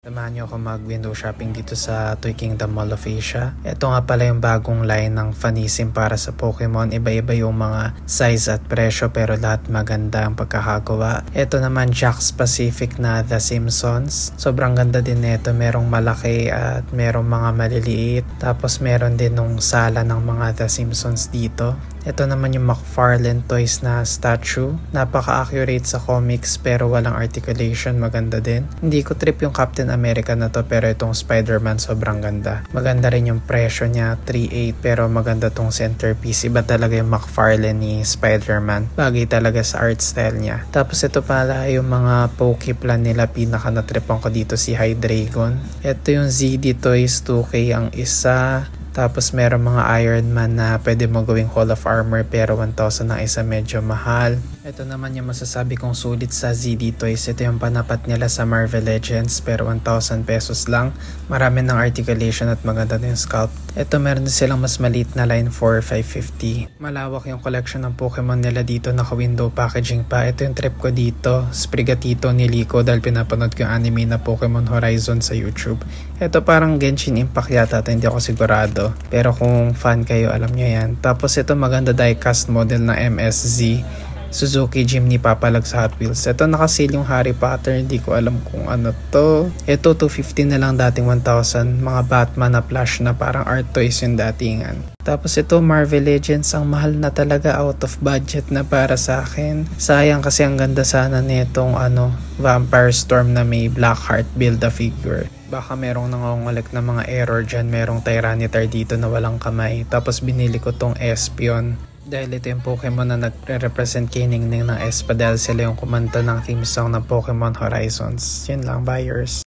Samahan niyo ako mag-window shopping dito sa Toy Kingdom Mall of Asia. Ito nga pala yung bagong line ng Fanisim para sa Pokemon. Iba-iba yung mga size at presyo pero lahat maganda ang pagkakagawa. Ito naman Jakks Pacific na The Simpsons. Sobrang ganda din nito. Merong malaki at merong mga maliliit. Tapos meron din nung sala ng mga The Simpsons dito. Ito naman yung McFarlane Toys na statue. Napaka-accurate sa comics pero walang articulation. Maganda din. Hindi ko trip yung Captain America na to pero itong Spider-Man sobrang ganda. Maganda rin yung presyo niya, 3.8 pero maganda tong centerpiece. Iba talaga yung McFarlane ni Spider-Man. Bagay talaga sa art style niya. Tapos ito pala yung mga Pokeplan nila. Pinaka na-tripan ko dito si Hydreigon. Ito yung ZD Toys 2K ang isa. Tapos meron mga Iron Man na pwede mo gawing Hall of Armor pero 1,000 ang isa, medyo mahal. Ito naman yung masasabi kong sulit sa ZD Toys. Ito yung panapat nila sa Marvel Legends pero 1,000 pesos lang. Marami ng articulation at maganda din yung sculpt. Ito meron din silang mas maliit na line for 550. Malawak yung collection ng Pokemon nila dito, naka-window packaging pa. Ito yung trip ko dito, Sprigatito ni Liko dahil pinapanood ko yung anime na Pokemon Horizon sa YouTube. Ito parang Genshin Impact yata, hindi ako sigurado. Pero kung fan kayo, alam nyo yan. Tapos ito maganda die-cast model na MSZ Suzuki Jimny papalag sa Hot Wheels. Ito nakasil yung Harry Potter, hindi ko alam kung ano to. Ito 250 na lang, dating 1,000. Mga Batman na plush na parang art toys yung datingan. Tapos ito Marvel Legends, ang mahal na talaga, out of budget na para sa akin. Sayang kasi ang ganda sana nitong Vampire Storm na may Blackheart Build-A-Figure. Baka merong nangungulik na mga error dyan. Merong Tyranitar dito na walang kamay. Tapos binili ko tong Espion. Dahil ito yung Pokemon na nagre-represent kay Ningning ng Espadel. Sila yung kumanta ng theme song ng Pokemon Horizons. Yun lang, buyers.